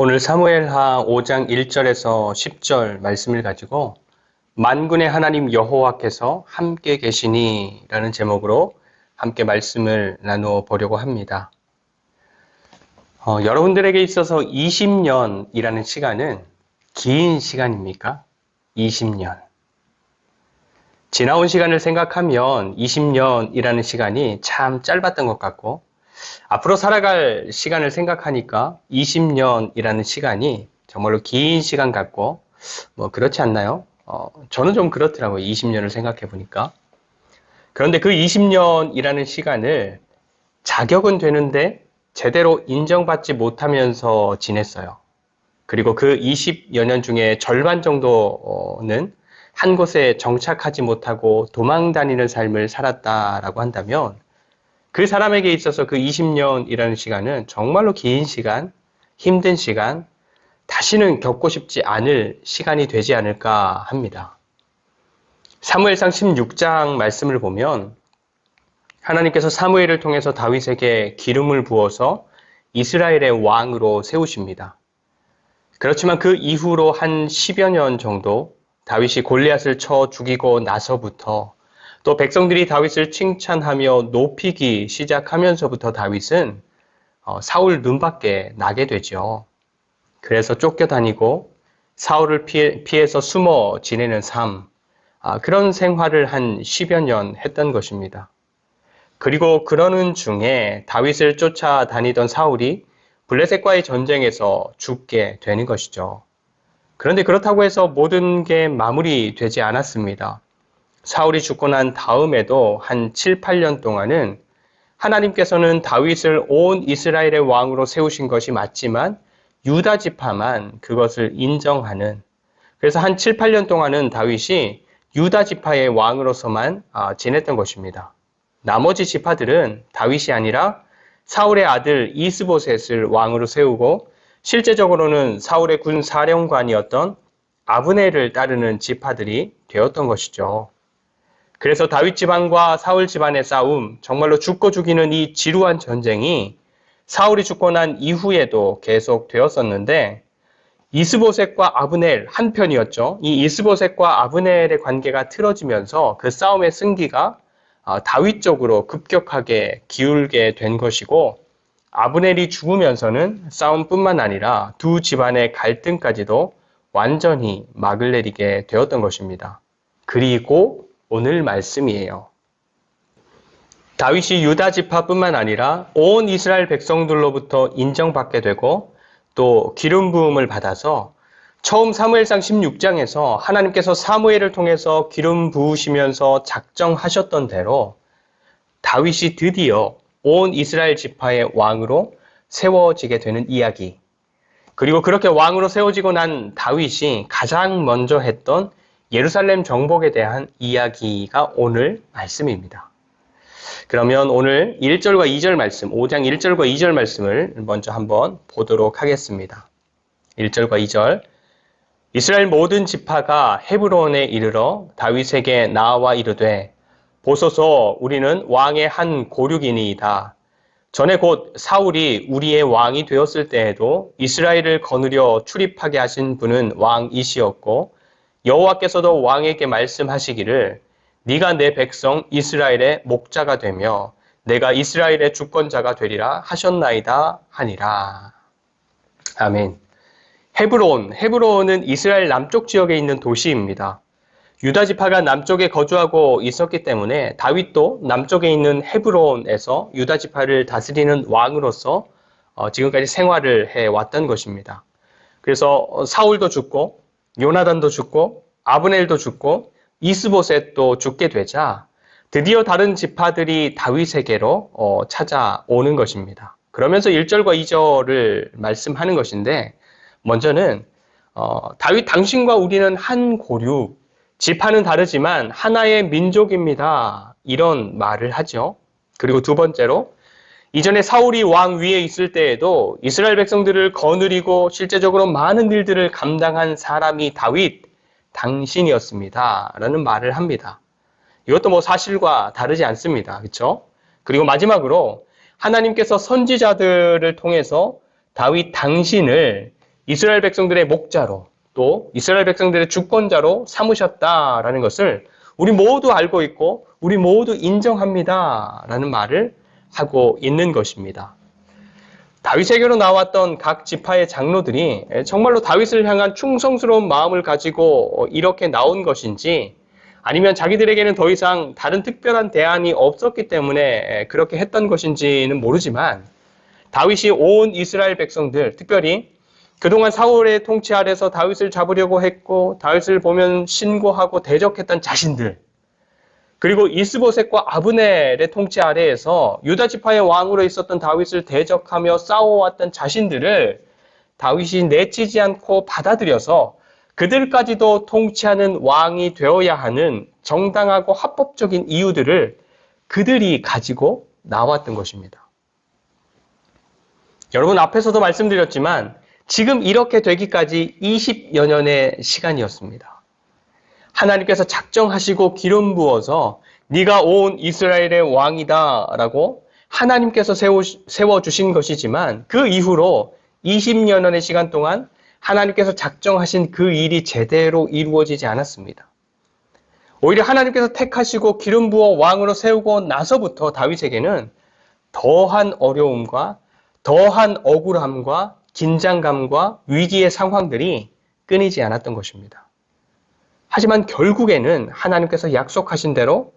오늘 사무엘하 5장 1절에서 10절 말씀을 가지고 만군의 하나님 여호와께서 함께 계시니 라는 제목으로 함께 말씀을 나누어 보려고 합니다. 여러분들에게 있어서 20년이라는 시간은 긴 시간입니까? 20년. 지나온 시간을 생각하면 20년이라는 시간이 참 짧았던 것 같고 앞으로 살아갈 시간을 생각하니까 20년이라는 시간이 정말로 긴 시간 같고 그렇지 않나요? 저는 좀 그렇더라고요. 20년을 생각해 보니까. 그런데 그 20년이라는 시간을 자격은 되는데 제대로 인정받지 못하면서 지냈어요. 그리고 그 20여 년 중에 절반 정도는 한 곳에 정착하지 못하고 도망 다니는 삶을 살았다라고 한다면 그 사람에게 있어서 그 20년이라는 시간은 정말로 긴 시간, 힘든 시간, 다시는 겪고 싶지 않을 시간이 되지 않을까 합니다. 사무엘상 16장 말씀을 보면 하나님께서 사무엘을 통해서 다윗에게 기름을 부어서 이스라엘의 왕으로 세우십니다. 그렇지만 그 이후로 한 10여 년 정도 다윗이 골리앗을 쳐 죽이고 나서부터 또 백성들이 다윗을 칭찬하며 높이기 시작하면서부터 다윗은 사울 눈밖에 나게 되죠. 그래서 쫓겨다니고 사울을 피해서 숨어 지내는 삶, 그런 생활을 한 10여 년 했던 것입니다. 그리고 그러는 중에 다윗을 쫓아다니던 사울이 블레셋과의 전쟁에서 죽게 되는 것이죠. 그런데 그렇다고 해서 모든 게 마무리되지 않았습니다. 사울이 죽고 난 다음에도 한 7, 8년 동안은 하나님께서는 다윗을 온 이스라엘의 왕으로 세우신 것이 맞지만 유다 지파만 그것을 인정하는, 그래서 한 7, 8년 동안은 다윗이 유다 지파의 왕으로서만 지냈던 것입니다. 나머지 지파들은 다윗이 아니라 사울의 아들 이스보셋을 왕으로 세우고 실제적으로는 사울의 군 사령관이었던 아브넬을 따르는 지파들이 되었던 것이죠. 그래서 다윗 집안과 사울 집안의 싸움, 정말로 죽고 죽이는 이 지루한 전쟁이 사울이 죽고 난 이후에도 계속 되었었는데 이스보셋과 아브넬 한편이었죠. 이 이스보셋과 아브넬의 관계가 틀어지면서 그 싸움의 승기가 다윗 쪽으로 급격하게 기울게 된 것이고 아브넬이 죽으면서는 싸움뿐만 아니라 두 집안의 갈등까지도 완전히 막을 내리게 되었던 것입니다. 그리고 오늘 말씀이에요. 다윗이 유다 지파뿐만 아니라 온 이스라엘 백성들로부터 인정받게 되고 또 기름 부음을 받아서 처음 사무엘상 16장에서 하나님께서 사무엘을 통해서 기름 부으시면서 작정하셨던 대로 다윗이 드디어 온 이스라엘 지파의 왕으로 세워지게 되는 이야기. 그리고 그렇게 왕으로 세워지고 난 다윗이 가장 먼저 했던 예루살렘 정복에 대한 이야기가 오늘 말씀입니다. 그러면 오늘 1절과 2절 말씀, 5장 1절과 2절 말씀을 먼저 한번 보도록 하겠습니다. 1절과 2절. 이스라엘 모든 지파가 헤브론에 이르러 다윗에게 나와 이르되 보소서 우리는 왕의 한 고륙이니이다. 전에 곧 사울이 우리의 왕이 되었을 때에도 이스라엘을 거느려 출입하게 하신 분은 왕이시었고 여호와께서도 왕에게 말씀하시기를 네가 내 백성 이스라엘의 목자가 되며 내가 이스라엘의 주권자가 되리라 하셨나이다 하니라. 아멘. 헤브론은 이스라엘 남쪽 지역에 있는 도시입니다. 유다 지파가 남쪽에 거주하고 있었기 때문에 다윗도 남쪽에 있는 헤브론에서 유다 지파를 다스리는 왕으로서 지금까지 생활을 해왔던 것입니다. 그래서 사울도 죽고 요나단도 죽고 아브넬도 죽고 이스보셋도 죽게 되자 드디어 다른 지파들이 다윗에게로 찾아오는 것입니다. 그러면서 1절과 2절을 말씀하는 것인데 먼저는 다윗 당신과 우리는 한 고륙, 지파는 다르지만 하나의 민족입니다. 이런 말을 하죠. 그리고 두 번째로 이전에 사울이 왕 위에 있을 때에도 이스라엘 백성들을 거느리고 실제적으로 많은 일들을 감당한 사람이 다윗 당신이었습니다. 라는 말을 합니다. 이것도 사실과 다르지 않습니다. 그렇죠? 그리고 마지막으로 하나님께서 선지자들을 통해서 다윗 당신을 이스라엘 백성들의 목자로 또 이스라엘 백성들의 주권자로 삼으셨다라는 것을 우리 모두 알고 있고 우리 모두 인정합니다라는 말을 하고 있는 것입니다. 다윗에게로 나왔던 각 지파의 장로들이 정말로 다윗을 향한 충성스러운 마음을 가지고 이렇게 나온 것인지 아니면 자기들에게는 더 이상 다른 특별한 대안이 없었기 때문에 그렇게 했던 것인지는 모르지만 다윗이 온 이스라엘 백성들, 특별히 그동안 사울의 통치 아래서 다윗을 잡으려고 했고 다윗을 보면 신고하고 대적했던 자신들, 그리고 이스보셋과 아브넬의 통치 아래에서 유다 지파의 왕으로 있었던 다윗을 대적하며 싸워왔던 자신들을 다윗이 내치지 않고 받아들여서 그들까지도 통치하는 왕이 되어야 하는 정당하고 합법적인 이유들을 그들이 가지고 나왔던 것입니다. 여러분, 앞에서도 말씀드렸지만 지금 이렇게 되기까지 20여 년의 시간이었습니다. 하나님께서 작정하시고 기름 부어서 네가 온 이스라엘의 왕이다 라고 하나님께서 세워주신 것이지만 그 이후로 20여 년의 시간 동안 하나님께서 작정하신 그 일이 제대로 이루어지지 않았습니다. 오히려 하나님께서 택하시고 기름 부어 왕으로 세우고 나서부터 다윗에게는 더한 어려움과 더한 억울함과 긴장감과 위기의 상황들이 끊이지 않았던 것입니다. 하지만 결국에는 하나님께서 약속하신 대로,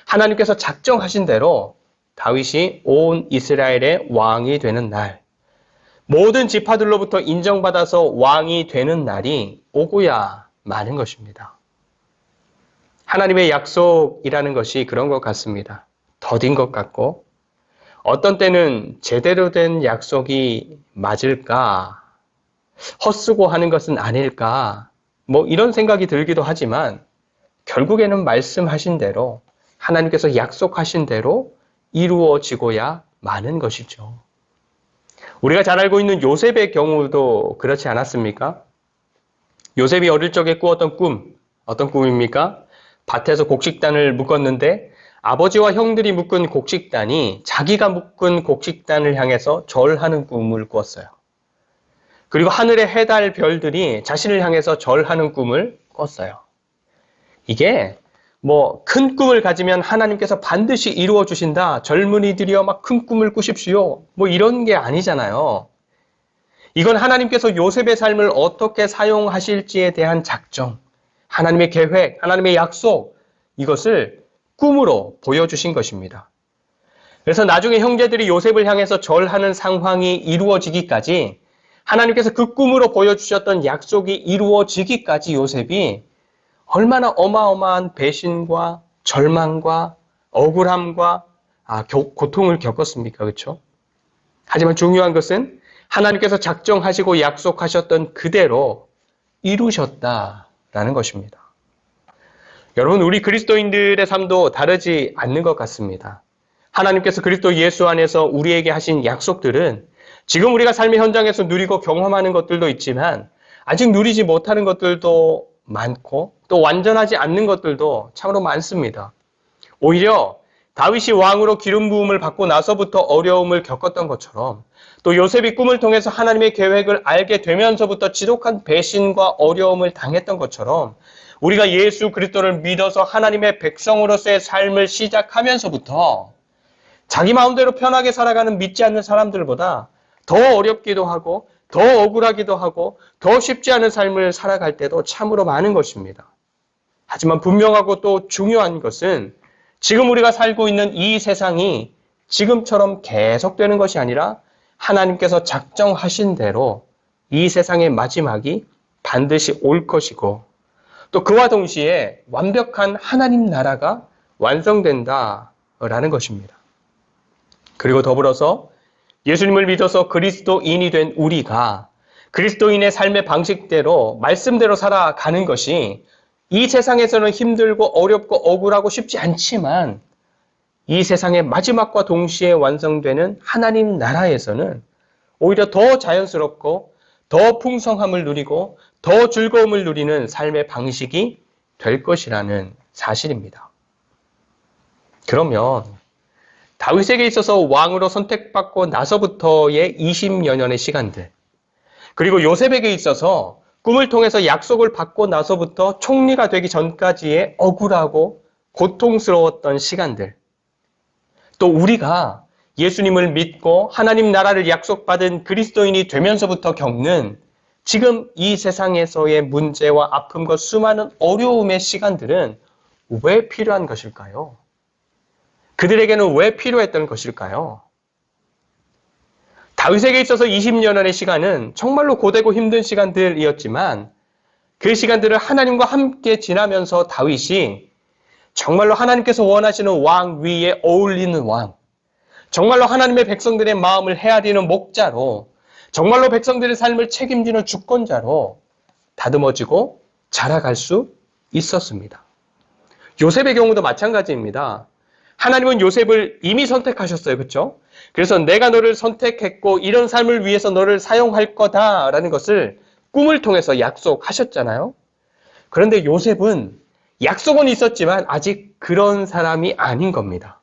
하나님께서 작정하신 대로 다윗이 온 이스라엘의 왕이 되는 날, 모든 지파들로부터 인정받아서 왕이 되는 날이 오고야 마는 것입니다. 하나님의 약속이라는 것이 그런 것 같습니다. 더딘 것 같고, 어떤 때는 제대로 된 약속이 맞을까? 헛수고 하는 것은 아닐까? 이런 생각이 들기도 하지만 결국에는 말씀하신 대로 하나님께서 약속하신 대로 이루어지고야 마는 것이죠. 우리가 잘 알고 있는 요셉의 경우도 그렇지 않았습니까? 요셉이 어릴 적에 꾸었던 꿈, 어떤 꿈입니까? 밭에서 곡식단을 묶었는데 아버지와 형들이 묶은 곡식단이 자기가 묶은 곡식단을 향해서 절하는 꿈을 꾸었어요. 그리고 하늘의 해, 달, 별들이 자신을 향해서 절하는 꿈을 꿨어요. 이게 큰 꿈을 가지면 하나님께서 반드시 이루어 주신다. 젊은이들이여 막 큰 꿈을 꾸십시오. 이런 게 아니잖아요. 이건 하나님께서 요셉의 삶을 어떻게 사용하실지에 대한 작정, 하나님의 계획, 하나님의 약속, 이것을 꿈으로 보여주신 것입니다. 그래서 나중에 형제들이 요셉을 향해서 절하는 상황이 이루어지기까지 하나님께서 그 꿈으로 보여주셨던 약속이 이루어지기까지 요셉이 얼마나 어마어마한 배신과 절망과 억울함과 고통을 겪었습니까? 그렇죠? 하지만 중요한 것은 하나님께서 작정하시고 약속하셨던 그대로 이루셨다라는 것입니다. 여러분, 우리 그리스도인들의 삶도 다르지 않는 것 같습니다. 하나님께서 그리스도 예수 안에서 우리에게 하신 약속들은 지금 우리가 삶의 현장에서 누리고 경험하는 것들도 있지만 아직 누리지 못하는 것들도 많고 또 완전하지 않는 것들도 참으로 많습니다. 오히려 다윗이 왕으로 기름 부음을 받고 나서부터 어려움을 겪었던 것처럼 또 요셉이 꿈을 통해서 하나님의 계획을 알게 되면서부터 지독한 배신과 어려움을 당했던 것처럼 우리가 예수 그리스도를 믿어서 하나님의 백성으로서의 삶을 시작하면서부터 자기 마음대로 편하게 살아가는 믿지 않는 사람들보다 더 어렵기도 하고 더 억울하기도 하고 더 쉽지 않은 삶을 살아갈 때도 참으로 많은 것입니다. 하지만 분명하고 또 중요한 것은 지금 우리가 살고 있는 이 세상이 지금처럼 계속되는 것이 아니라 하나님께서 작정하신 대로 이 세상의 마지막이 반드시 올 것이고 또 그와 동시에 완벽한 하나님 나라가 완성된다라는 것입니다. 그리고 더불어서 예수님을 믿어서 그리스도인이 된 우리가 그리스도인의 삶의 방식대로 말씀대로 살아가는 것이 이 세상에서는 힘들고 어렵고 억울하고 쉽지 않지만 이 세상의 마지막과 동시에 완성되는 하나님 나라에서는 오히려 더 자연스럽고 더 풍성함을 누리고 더 즐거움을 누리는 삶의 방식이 될 것이라는 사실입니다. 그러면 다윗에게 있어서 왕으로 선택받고 나서부터의 20여 년의 시간들, 그리고 요셉에게 있어서 꿈을 통해서 약속을 받고 나서부터 총리가 되기 전까지의 억울하고 고통스러웠던 시간들, 또 우리가 예수님을 믿고 하나님 나라를 약속받은 그리스도인이 되면서부터 겪는 지금 이 세상에서의 문제와 아픔과 수많은 어려움의 시간들은 왜 필요한 것일까요? 그들에게는 왜 필요했던 것일까요? 다윗에게 있어서 20년의 시간은 정말로 고되고 힘든 시간들이었지만 그 시간들을 하나님과 함께 지나면서 다윗이 정말로 하나님께서 원하시는 왕 위에 어울리는 왕, 정말로 하나님의 백성들의 마음을 헤아리는 목자로, 정말로 백성들의 삶을 책임지는 주권자로 다듬어지고 자라갈 수 있었습니다. 요셉의 경우도 마찬가지입니다. 하나님은 요셉을 이미 선택하셨어요. 그렇죠? 그래서 내가 너를 선택했고 이런 삶을 위해서 너를 사용할 거다라는 것을 꿈을 통해서 약속하셨잖아요. 그런데 요셉은 약속은 있었지만 아직 그런 사람이 아닌 겁니다.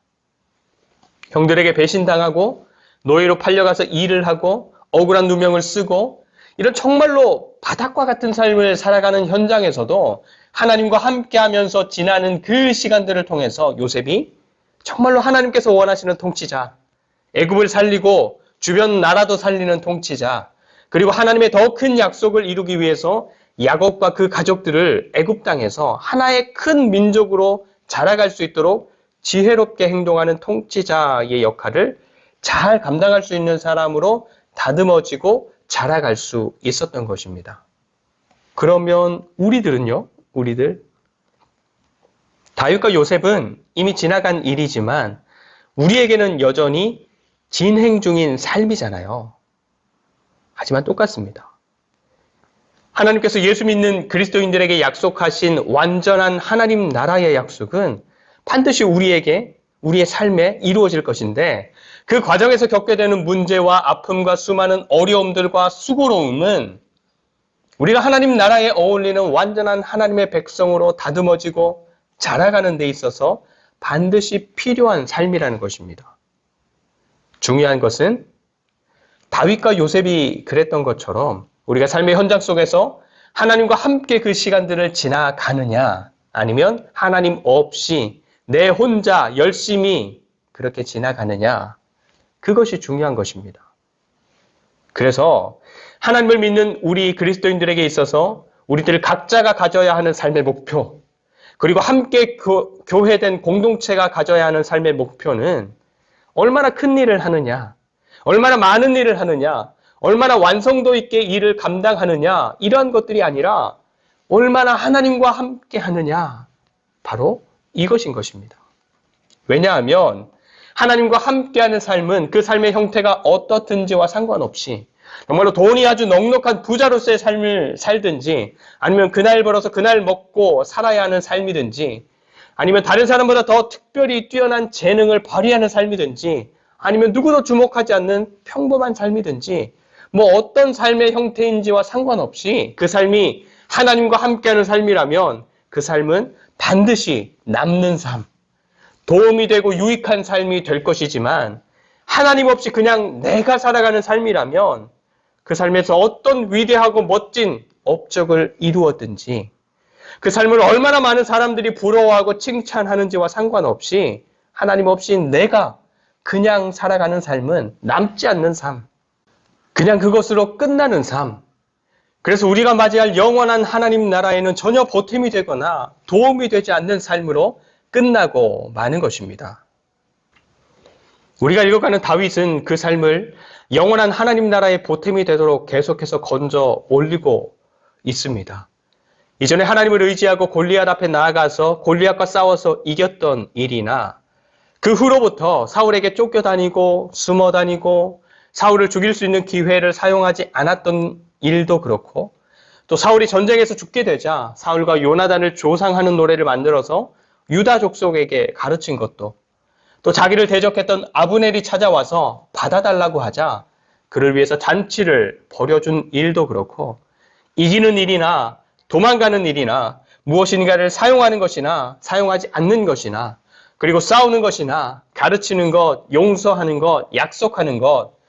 형들에게 배신당하고 노예로 팔려가서 일을 하고 억울한 누명을 쓰고 이런 정말로 바닥과 같은 삶을 살아가는 현장에서도 하나님과 함께하면서 지나는 그 시간들을 통해서 요셉이 정말로 하나님께서 원하시는 통치자, 애굽을 살리고 주변 나라도 살리는 통치자, 그리고 하나님의 더 큰 약속을 이루기 위해서 야곱과 그 가족들을 애굽 땅에서 하나의 큰 민족으로 자라갈 수 있도록 지혜롭게 행동하는 통치자의 역할을 잘 감당할 수 있는 사람으로 다듬어지고 자라갈 수 있었던 것입니다. 그러면 우리들은요? 우리들? 다윗과 요셉은 이미 지나간 일이지만 우리에게는 여전히 진행 중인 삶이잖아요. 하지만 똑같습니다. 하나님께서 예수 믿는 그리스도인들에게 약속하신 완전한 하나님 나라의 약속은 반드시 우리에게, 우리의 삶에 이루어질 것인데 그 과정에서 겪게 되는 문제와 아픔과 수많은 어려움들과 수고로움은 우리가 하나님 나라에 어울리는 완전한 하나님의 백성으로 다듬어지고 자라가는 데 있어서 반드시 필요한 삶이라는 것입니다. 중요한 것은 다윗과 요셉이 그랬던 것처럼 우리가 삶의 현장 속에서 하나님과 함께 그 시간들을 지나가느냐 아니면 하나님 없이 내 혼자 열심히 그렇게 지나가느냐 그것이 중요한 것입니다. 그래서 하나님을 믿는 우리 그리스도인들에게 있어서 우리들 각자가 가져야 하는 삶의 목표 그리고 함께 교회된 공동체가 가져야 하는 삶의 목표는 얼마나 큰 일을 하느냐, 얼마나 많은 일을 하느냐, 얼마나 완성도 있게 일을 감당하느냐 이러한 것들이 아니라 얼마나 하나님과 함께 하느냐 바로 이것인 것입니다. 왜냐하면 하나님과 함께하는 삶은 그 삶의 형태가 어떻든지와 상관없이 정말로 돈이 아주 넉넉한 부자로서의 삶을 살든지 아니면 그날 벌어서 그날 먹고 살아야 하는 삶이든지 아니면 다른 사람보다 더 특별히 뛰어난 재능을 발휘하는 삶이든지 아니면 누구도 주목하지 않는 평범한 삶이든지 뭐 어떤 삶의 형태인지와 상관없이 그 삶이 하나님과 함께하는 삶이라면 그 삶은 반드시 남는 삶, 도움이 되고 유익한 삶이 될 것이지만 하나님 없이 그냥 내가 살아가는 삶이라면 그 삶에서 어떤 위대하고 멋진 업적을 이루었든지 그 삶을 얼마나 많은 사람들이 부러워하고 칭찬하는지와 상관없이 하나님 없이 내가 그냥 살아가는 삶은 남지 않는 삶, 그냥 그것으로 끝나는 삶. 그래서 우리가 맞이할 영원한 하나님 나라에는 전혀 보탬이 되거나 도움이 되지 않는 삶으로 끝나고 마는 것입니다. 우리가 읽어가는 다윗은 그 삶을 영원한 하나님 나라의 보탬이 되도록 계속해서 건져 올리고 있습니다. 이전에 하나님을 의지하고 골리앗 앞에 나아가서 골리앗과 싸워서 이겼던 일이나 그 후로부터 사울에게 쫓겨다니고 숨어다니고 사울을 죽일 수 있는 기회를 사용하지 않았던 일도 그렇고 또 사울이 전쟁에서 죽게 되자 사울과 요나단을 조상하는 노래를 만들어서 유다 족속에게 가르친 것도 또 자기를 대적했던 아브넬이 찾아와서 받아달라고 하자 그를 위해서 잔치를 벌여준 일도 그렇고 이기는 일이나 도망가는 일이나 무엇인가를 사용하는 것이나 사용하지 않는 것이나 그리고 싸우는 것이나 가르치는 것, 용서하는 것, 약속하는 것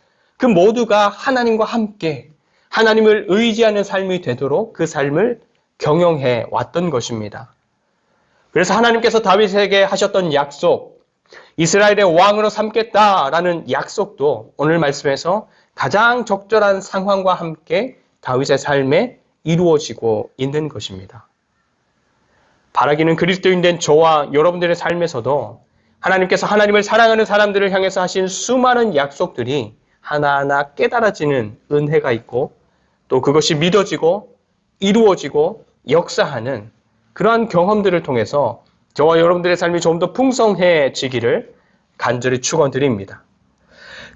그 모두가 하나님과 함께 하나님을 의지하는 삶이 되도록 그 삶을 경영해 왔던 것입니다. 그래서 하나님께서 다윗에게 하셨던 약속, 이스라엘의 왕으로 삼겠다라는 약속도 오늘 말씀에서 가장 적절한 상황과 함께 다윗의 삶에 이루어지고 있는 것입니다. 바라기는 그리스도인 된 저와 여러분들의 삶에서도 하나님께서 하나님을 사랑하는 사람들을 향해서 하신 수많은 약속들이 하나하나 깨달아지는 은혜가 있고 또 그것이 믿어지고 이루어지고 역사하는 그러한 경험들을 통해서 저와 여러분들의 삶이 좀 더 풍성해지기를 간절히 축원드립니다.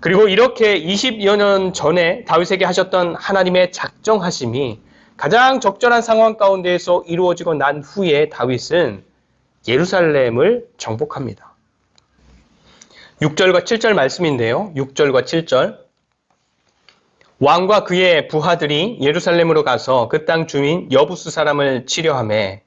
그리고 이렇게 20여 년 전에 다윗에게 하셨던 하나님의 작정하심이 가장 적절한 상황 가운데에서 이루어지고 난 후에 다윗은 예루살렘을 정복합니다. 6절과 7절 말씀인데요. 6절과 7절. 왕과 그의 부하들이 예루살렘으로 가서 그 땅 주민 여부스 사람을 치려하매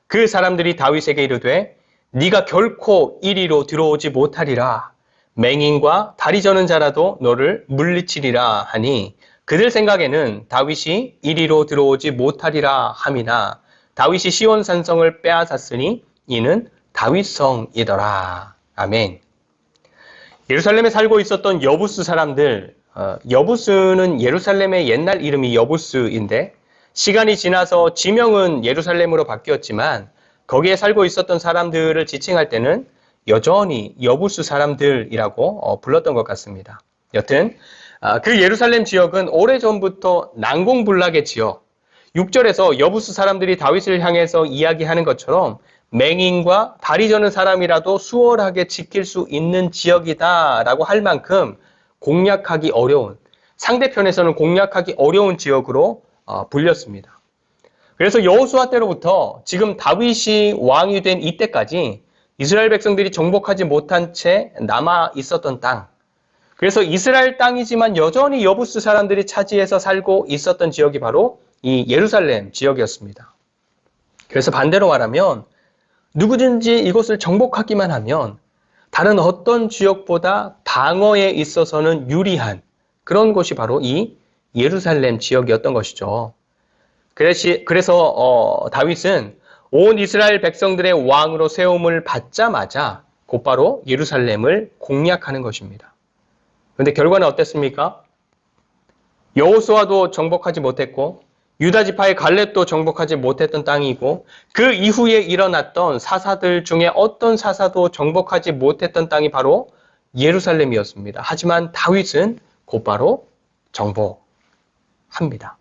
그 사람들이 다윗에게 이르되 네가 결코 이리로 들어오지 못하리라. 맹인과 다리 저는 자라도 너를 물리치리라 하니 그들 생각에는 다윗이 이리로 들어오지 못하리라 함이나 다윗이 시온 산성을 빼앗았으니 이는 다윗성이더라. 아멘. 예루살렘에 살고 있었던 여부스 사람들, 여부스는 예루살렘의 옛날 이름이 여부스인데 시간이 지나서 지명은 예루살렘으로 바뀌었지만 거기에 살고 있었던 사람들을 지칭할 때는 여전히 여부스 사람들이라고 불렀던 것 같습니다. 여튼 그 예루살렘 지역은 오래전부터 난공불락의 지역, 6절에서 여부스 사람들이 다윗을 향해서 이야기하는 것처럼 맹인과 다리 저는 사람이라도 수월하게 지킬 수 있는 지역이다라고 할 만큼 공략하기 어려운, 상대편에서는 공략하기 어려운 지역으로 불렸습니다. 그래서 여호수아 때로부터 지금 다윗이 왕이 된 이때까지 이스라엘 백성들이 정복하지 못한 채 남아 있었던 땅, 그래서 이스라엘 땅이지만 여전히 여부스 사람들이 차지해서 살고 있었던 지역이 바로 이 예루살렘 지역이었습니다. 그래서 반대로 말하면 누구든지 이곳을 정복하기만 하면 다른 어떤 지역보다 방어에 있어서는 유리한 그런 곳이 바로 이 예루살렘 지역이었던 것이죠. 그래서 다윗은 온 이스라엘 백성들의 왕으로 세움을 받자마자 곧바로 예루살렘을 공략하는 것입니다. 그런데 결과는 어땠습니까? 여호수아도 정복하지 못했고 유다 지파의 갈렙도 정복하지 못했던 땅이고 그 이후에 일어났던 사사들 중에 어떤 사사도 정복하지 못했던 땅이 바로 예루살렘이었습니다. 하지만 다윗은 곧바로 정복합니다.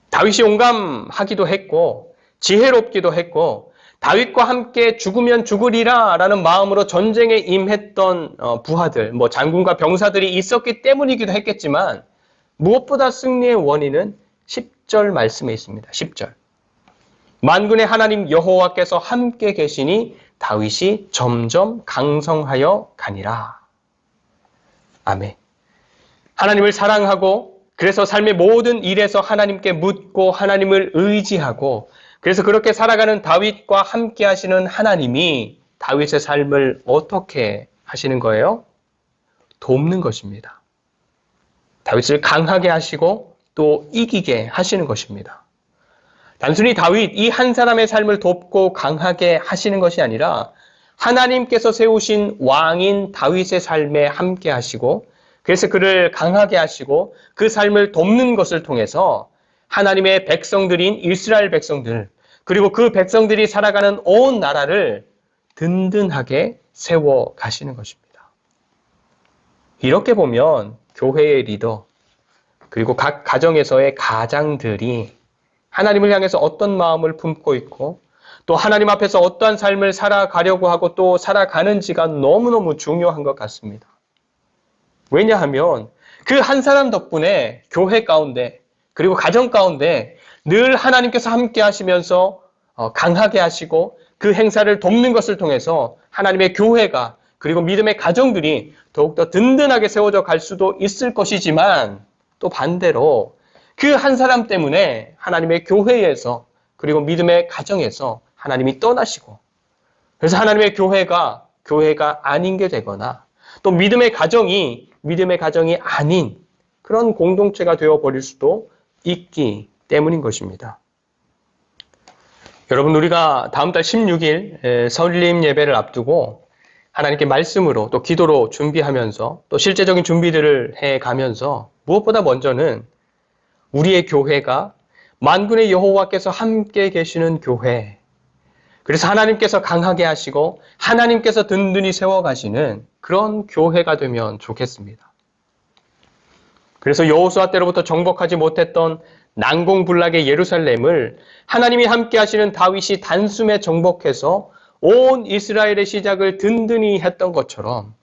다윗이 용감하기도 했고 지혜롭기도 했고 다윗과 함께 죽으면 죽으리라 라는 마음으로 전쟁에 임했던 부하들, 장군과 병사들이 있었기 때문이기도 했겠지만 무엇보다 승리의 원인은 10절 말씀에 있습니다. 10절. 만군의 하나님 여호와께서 함께 계시니 다윗이 점점 강성하여 가니라. 아멘. 하나님을 사랑하고 그래서 삶의 모든 일에서 하나님께 묻고 하나님을 의지하고 그래서 그렇게 살아가는 다윗과 함께 하시는 하나님이 다윗의 삶을 어떻게 하시는 거예요? 돕는 것입니다. 다윗을 강하게 하시고 또 이기게 하시는 것입니다. 단순히 다윗 이 한 사람의 삶을 돕고 강하게 하시는 것이 아니라 하나님께서 세우신 왕인 다윗의 삶에 함께 하시고 그래서 그를 강하게 하시고 그 삶을 돕는 것을 통해서 하나님의 백성들인 이스라엘 백성들 그리고 그 백성들이 살아가는 온 나라를 든든하게 세워 가시는 것입니다. 이렇게 보면 교회의 리더 그리고 각 가정에서의 가장들이 하나님을 향해서 어떤 마음을 품고 있고 또 하나님 앞에서 어떠한 삶을 살아가려고 하고 또 살아가는지가 너무너무 중요한 것 같습니다. 왜냐하면 그 한 사람 덕분에 교회 가운데 그리고 가정 가운데 늘 하나님께서 함께 하시면서 강하게 하시고 그 행사를 돕는 것을 통해서 하나님의 교회가 그리고 믿음의 가정들이 더욱더 든든하게 세워져 갈 수도 있을 것이지만 또 반대로 그 한 사람 때문에 하나님의 교회에서 그리고 믿음의 가정에서 하나님이 떠나시고 그래서 하나님의 교회가 아닌 게 되거나 또 믿음의 가정이 아닌 그런 공동체가 되어버릴 수도 있기 때문인 것입니다. 여러분, 우리가 다음 달 16일 설림 예배를 앞두고 하나님께 말씀으로 또 기도로 준비하면서 또 실제적인 준비들을 해가면서 무엇보다 먼저는 우리의 교회가 만군의 여호와께서 함께 계시는 교회, 그래서 하나님께서 강하게 하시고 하나님께서 든든히 세워가시는 그런 교회가 되면 좋겠습니다. 그래서 여호수아 때로부터 정복하지 못했던 난공불락의 예루살렘을 하나님이 함께 하시는 다윗이 단숨에 정복해서 온 이스라엘의 시작을 든든히 했던 것처럼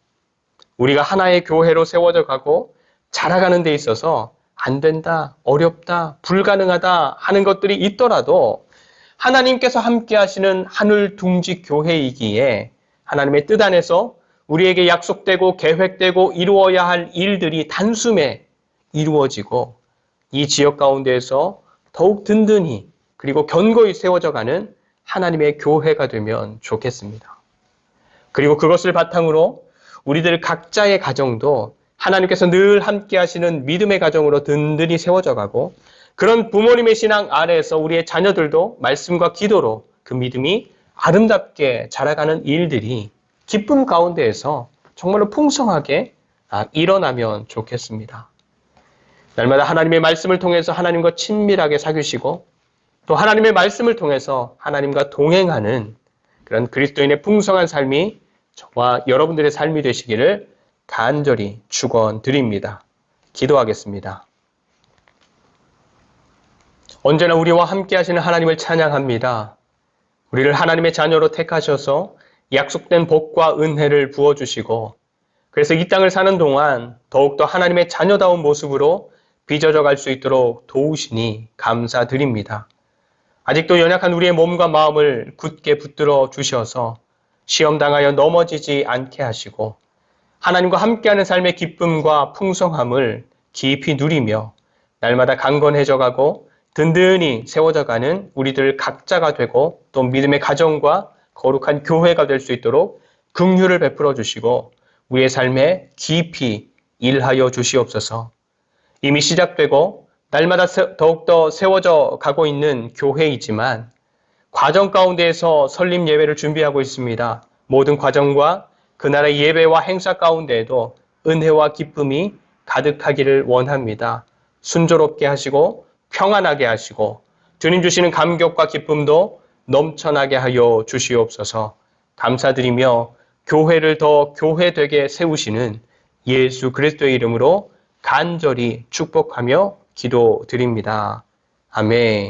우리가 하나의 교회로 세워져 가고 자라가는 데 있어서 안 된다, 어렵다, 불가능하다 하는 것들이 있더라도 하나님께서 함께 하시는 하늘 둥지 교회이기에 하나님의 뜻 안에서 우리에게 약속되고 계획되고 이루어야 할 일들이 단숨에 이루어지고 이 지역 가운데에서 더욱 든든히 그리고 견고히 세워져가는 하나님의 교회가 되면 좋겠습니다. 그리고 그것을 바탕으로 우리들 각자의 가정도 하나님께서 늘 함께 하시는 믿음의 가정으로 든든히 세워져가고 그런 부모님의 신앙 아래에서 우리의 자녀들도 말씀과 기도로 그 믿음이 아름답게 자라가는 일들이 기쁨 가운데에서 정말로 풍성하게 일어나면 좋겠습니다. 날마다 하나님의 말씀을 통해서 하나님과 친밀하게 사귀시고 또 하나님의 말씀을 통해서 하나님과 동행하는 그런 그리스도인의 풍성한 삶이 저와 여러분들의 삶이 되시기를 간절히 축원드립니다. 기도하겠습니다. 언제나 우리와 함께 하시는 하나님을 찬양합니다. 우리를 하나님의 자녀로 택하셔서 약속된 복과 은혜를 부어주시고 그래서 이 땅을 사는 동안 더욱더 하나님의 자녀다운 모습으로 빚어져 갈 수 있도록 도우시니 감사드립니다. 아직도 연약한 우리의 몸과 마음을 굳게 붙들어 주셔서 시험당하여 넘어지지 않게 하시고 하나님과 함께하는 삶의 기쁨과 풍성함을 깊이 누리며 날마다 강건해져 가고 든든히 세워져 가는 우리들 각자가 되고 또 믿음의 가정과 거룩한 교회가 될 수 있도록 긍휼을 베풀어 주시고 우리의 삶에 깊이 일하여 주시옵소서. 이미 시작되고 날마다 더욱더 세워져 가고 있는 교회이지만 과정 가운데에서 설림 예배를 준비하고 있습니다. 모든 과정과 그날의 예배와 행사 가운데에도 은혜와 기쁨이 가득하기를 원합니다. 순조롭게 하시고 평안하게 하시고 주님 주시는 감격과 기쁨도 넘쳐나게 하여 주시옵소서. 감사드리며 교회를 더 교회되게 세우시는 예수 그리스도의 이름으로 간절히 축복하며 기도드립니다. 아멘.